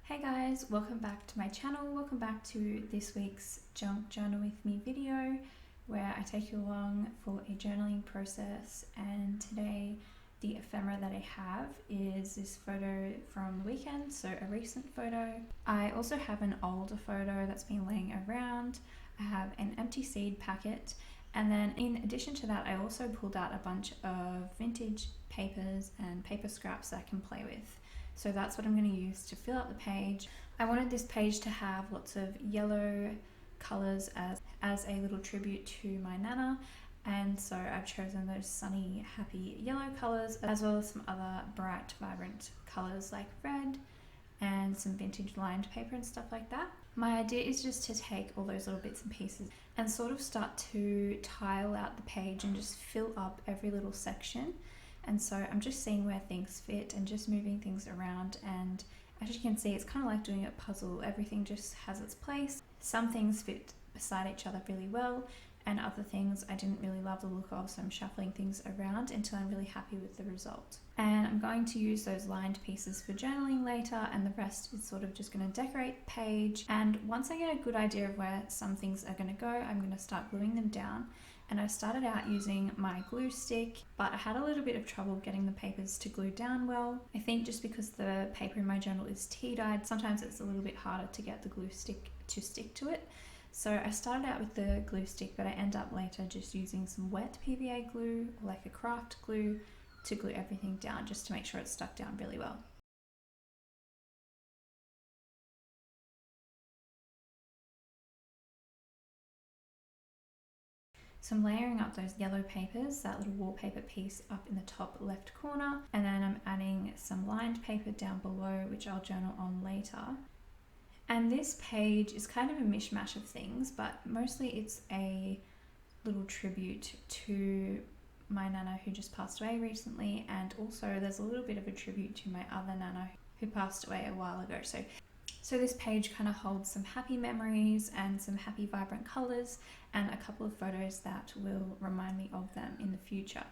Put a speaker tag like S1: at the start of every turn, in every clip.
S1: Hey guys, welcome back to my channel. Welcome back to this week's Junk Journal with Me video where I take you along for a journaling process, and today the ephemera that I have is this photo from the weekend, so a recent photo. I also have an older photo that's been laying around. I have an empty seed packet, and then in addition to that I also pulled out a bunch of vintage papers and paper scraps that I can play with. So that's what I'm going to use to fill out the page. I wanted this page to have lots of yellow colours as a little tribute to my Nana, and so I've chosen those sunny, happy yellow colours as well as some other bright, vibrant colours like red and some vintage lined paper and stuff like that. My idea is just to take all those little bits and pieces and sort of start to tile out the page and just fill up every little section. And so I'm just seeing where things fit and just moving things around, and as you can see, it's kind of like doing a puzzle. Everything just has its place. Some things fit beside each other really well, and other things I didn't really love the look of, so I'm shuffling things around until I'm really happy with the result. And I'm going to use those lined pieces for journaling later, and the rest is sort of just going to decorate the page. And once I get a good idea of where some things are going to go, I'm going to start gluing them down. And I started out using my glue stick, but I had a little bit of trouble getting the papers to glue down well. I think just because the paper in my journal is tea-dyed, sometimes it's a little bit harder to get the glue stick to stick to it. So I started out with the glue stick, but I end up later just using some wet PVA glue, or like a craft glue, to glue everything down just to make sure it's stuck down really well. So I'm layering up those yellow papers, that little wallpaper piece up in the top left corner, and then I'm adding some lined paper down below, which I'll journal on later. And this page is kind of a mishmash of things, but mostly it's a little tribute to my Nana who just passed away recently, and also there's a little bit of a tribute to my other Nana who passed away a while ago. So this page kind of holds some happy memories and some happy vibrant colours and a couple of photos that will remind me of them in the future.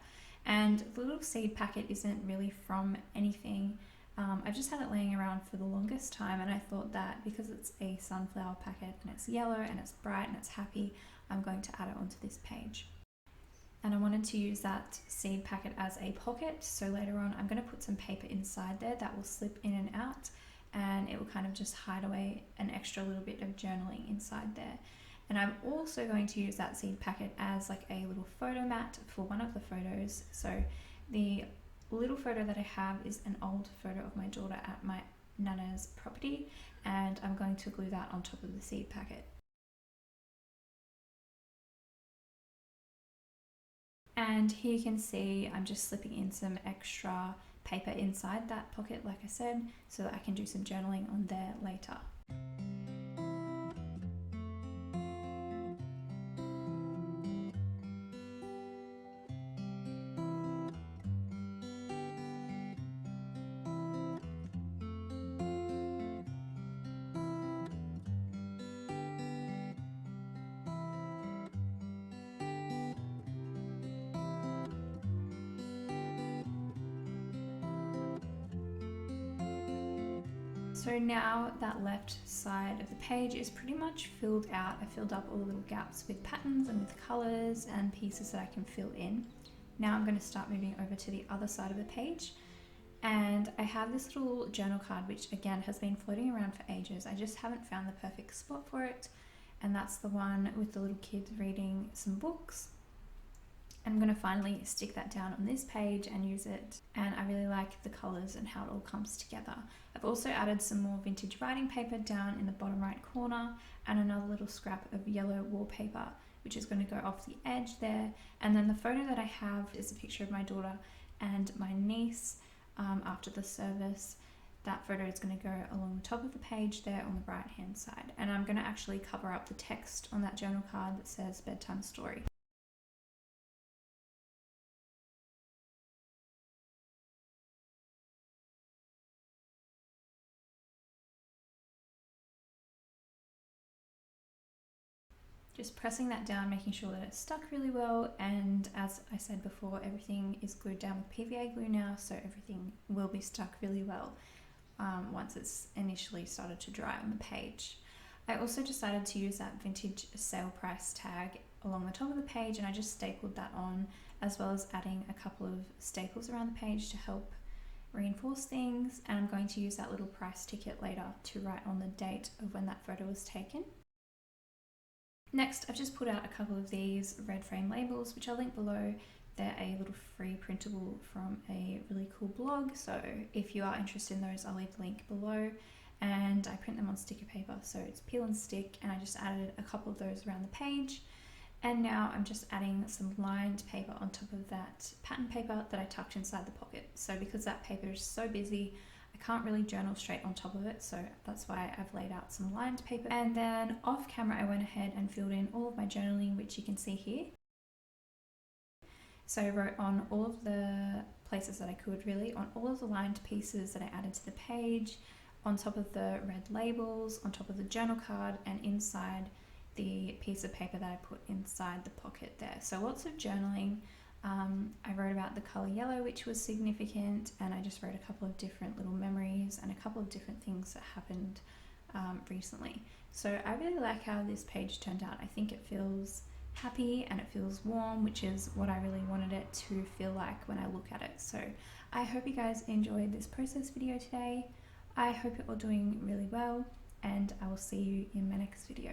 S1: And the little seed packet isn't really from anything. I just had it laying around for the longest time, and I thought that because it's a sunflower packet and it's yellow and it's bright and it's happy, I'm going to add it onto this page. And I wanted to use that seed packet as a pocket, so later on I'm going to put some paper inside there that will slip in and out, and it will kind of just hide away an extra little bit of journaling inside there. And I'm also going to use that seed packet as like a little photo mat for one of the photos. So the little photo that I have is an old photo of my daughter at my Nana's property, and I'm going to glue that on top of the seed packet. And here you can see I'm just slipping in some extra paper inside that pocket, like I said, so that I can do some journaling on there later. So now that left side of the page is pretty much filled out. I filled up all the little gaps with patterns and with colours and pieces that I can fill in. Now I'm going to start moving over to the other side of the page, and I have this little journal card which again has been floating around for ages. I just haven't found the perfect spot for it, and that's the one with the little kids reading some books. I'm going to finally stick that down on this page and use it, and I really like the colours and how it all comes together. I've also added some more vintage writing paper down in the bottom right corner, and another little scrap of yellow wallpaper which is going to go off the edge there. And then the photo that I have is a picture of my daughter and my niece after the service. That photo is going to go along the top of the page there on the right hand side, and I'm going to actually cover up the text on that journal card that says bedtime story. Just pressing that down, making sure that it's stuck really well, and as I said before, everything is glued down with PVA glue now, so everything will be stuck really well. once it's initially started to dry on the page. I also decided to use that vintage sale price tag along the top of the page, and I just stapled that on, as well as adding a couple of staples around the page to help reinforce things. And I'm going to use that little price ticket later to write on the date of when that photo was taken. Next, I've just put out a couple of these red frame labels, which I'll link below. They're a little free printable from a really cool blog, so if you are interested in those, I'll leave the link below. And I print them on sticker paper, so it's peel and stick, and I just added a couple of those around the page. And now I'm just adding some lined paper on top of that pattern paper that I tucked inside the pocket. So because that paper is so busy, I can't really journal straight on top of it, so that's why I've laid out some lined paper. And then off camera, I went ahead and filled in all of my journaling, which you can see here. So I wrote on all of the places that I could, really, on all of the lined pieces that I added to the page, on top of the red labels, on top of the journal card, and inside the piece of paper that I put inside the pocket there. So lots of journaling. I wrote about the colour yellow, which was significant, and I just wrote a couple of different little memories and a couple of different things that happened recently. So I really like how this page turned out. I think it feels happy and it feels warm, which is what I really wanted it to feel like when I look at it. So I hope you guys enjoyed this process video today. I hope you're all doing really well, and I will see you in my next video.